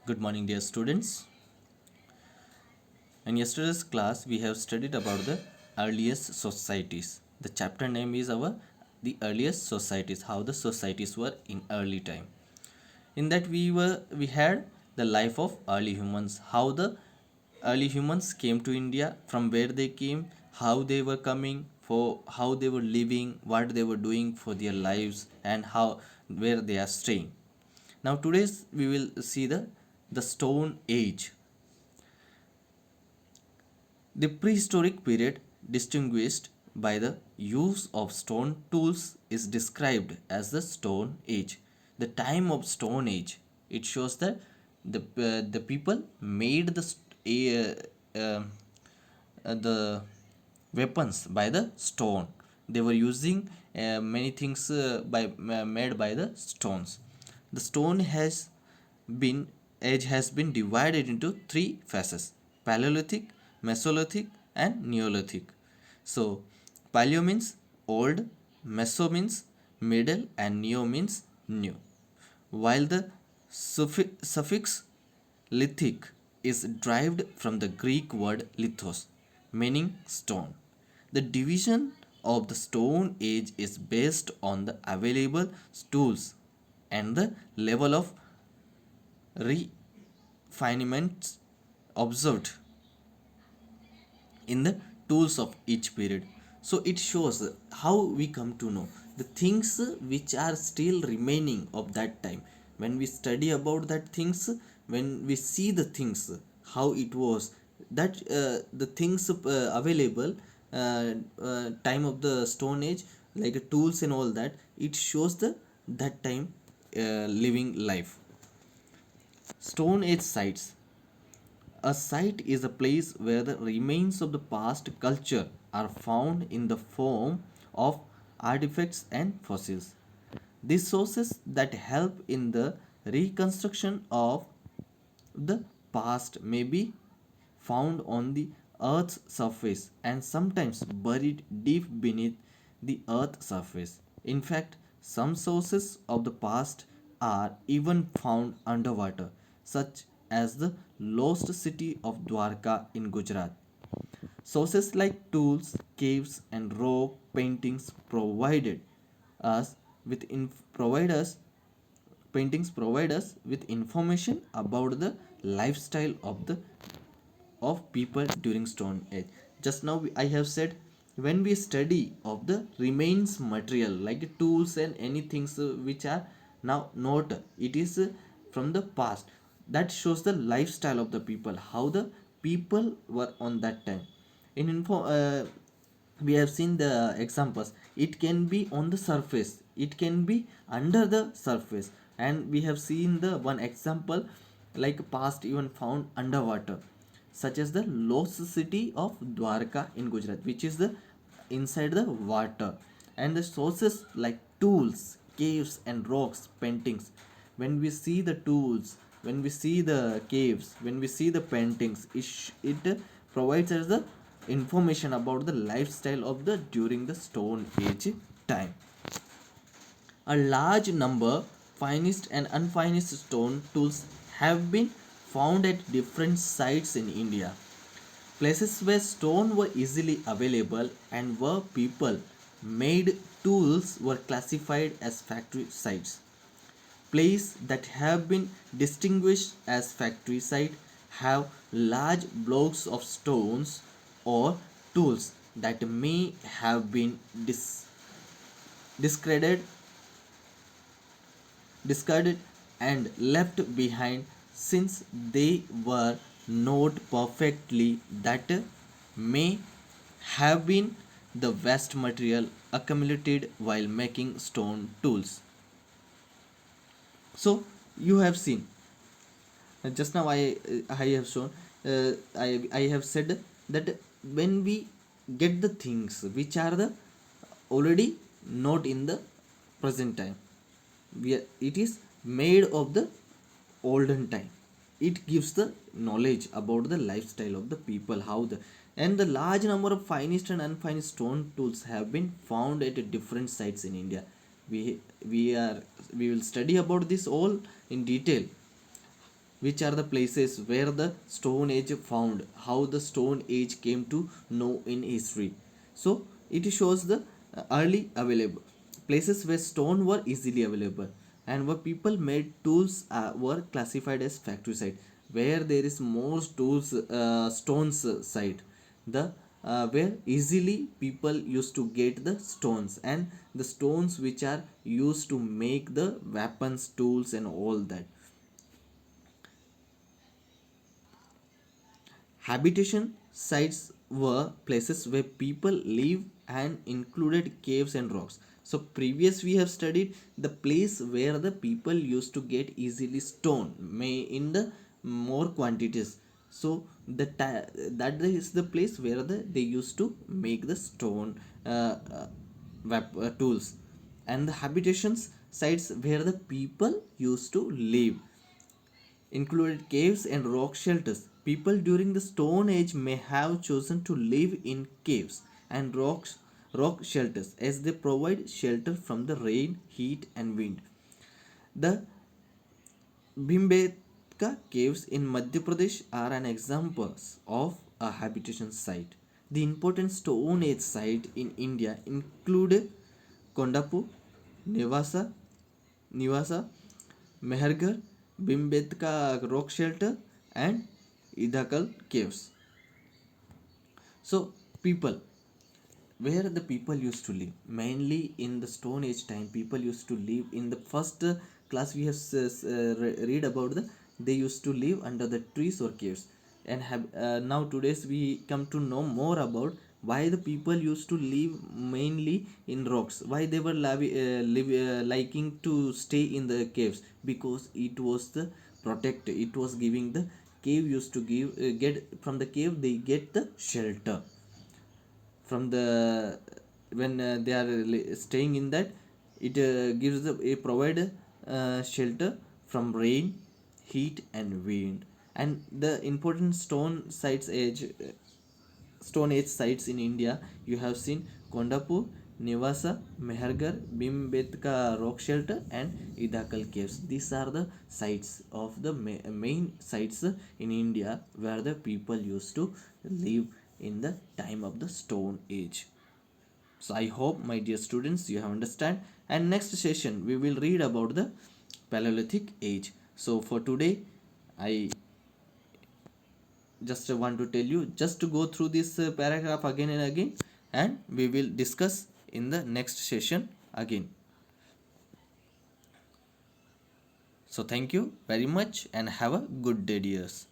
Good morning, dear students. In yesterday's class, we have studied about the earliest societies. The chapter name is our the earliest societies, how the societies were in early time. In that we had the life of early humans, how the early humans came to India, from where they came, how they were coming, for how they were living, what they were doing for their lives, and how where they are staying. Now today's we will see the Stone Age. The prehistoric period, distinguished by the use of stone tools, is described as the Stone Age. The time of Stone Age. It shows that the people made the weapons by the stone. They were using many things made by the stones. The stone has been age has been divided into three phases: Paleolithic, Mesolithic, and Neolithic. So, Paleo means old, Meso means middle, and Neo means new. While the suffix lithic is derived from the Greek word lithos, meaning stone. The division of the Stone Age is based on the available tools and the level of refinements observed in the tools of each period. So it shows how we come to know the things which are still remaining of that time. When we study about that things, when we see the things how it was, that the things available time of the Stone Age, like tools and all that, it shows the that time living life. Stone Age sites. A site is a place where the remains of the past culture are found in the form of artifacts and fossils. These sources that help in the reconstruction of the past may be found on the earth's surface and sometimes buried deep beneath the earth's surface. In fact, some sources of the past are even found underwater, such as the lost city of Dwarka in Gujarat. Sources like tools, caves, and rock paintings us provide us provide us with information about the lifestyle of people during Stone Age. Just now I have said, when we study of the remains material like tools and anything which are now not, it is from the past, that shows the lifestyle of the people, how the people were on that time. In info We have seen the examples. It can be on the surface, it can be under the surface, and we have seen the one example like past even found underwater, such as the lost city of Dwarka in Gujarat, which is the inside the water. And the sources like tools, caves, and rocks paintings, when we see the tools, when we see the caves, when we see the paintings, it provides us the information about the lifestyle of the during the Stone Age time. A large number finest and unfinished stone tools have been found at different sites in India. Places where stone were easily available and where people made tools were classified as factory sites. Places that have been distinguished as factory site have large blocks of stones or tools that may have been discarded discarded and left behind since they were not perfectly, that may have been the waste material accumulated while making stone tools. So you have seen, just now I have shown, I have said that when we get the things which are the already not in the present time, it is made of the olden time, it gives the knowledge about the lifestyle of the people, how the, and the large number of finest and unfinished stone tools have been found at different sites in India. we we are we will study about this all in detail, which are the places where the stone age found, how the stone age came to know in history. So it shows the early available places where stone were easily available, and where people made tools were classified as factory site. Where there is more tools stones site, the where easily people used to get the stones, and the stones which are used to make the weapons, tools, and all that. Habitation sites were places where people live and included caves and rocks. So previous we have studied the place where the people used to get easily stone may in the more quantities. So that is the place where they used to make the stone tools, and the habitations sites where the people used to live included caves and rock shelters. People during the Stone Age may have chosen to live in caves and rock shelters as they provide shelter from the rain, heat, and wind. The Bhimbetka caves in Madhya Pradesh are an example of a habitation site. The important Stone Age site in India include Kondapur, Nevasa, Nivasa, Mehergarh, Bhimbetka rock shelter, and Idakal caves. So, people, where the people used to live, mainly in the Stone Age time, people used to live in the first class we have read about they used to live under the trees or caves, and have now today's we come to know more about why the people used to live mainly in rocks, why they were liking to stay in the caves, because it was the protect, it was giving the cave used to give get from the cave they get the shelter from the when they are staying in that, it gives the it provide shelter from rain, heat, and wind. And the important stone age sites in India, you have seen Kondapur, Nivasa, Mehergar, Bhimbetka rock shelter, and Idakal caves. These are the sites of the main sites in India where the people used to live in the time of the Stone Age. So I hope, my dear students, you have understand. And next session we will read about the Paleolithic age. So for today, I just want to tell you just to go through this paragraph again and again, and we will discuss in the next session again. So thank you very much and have a good day, dears.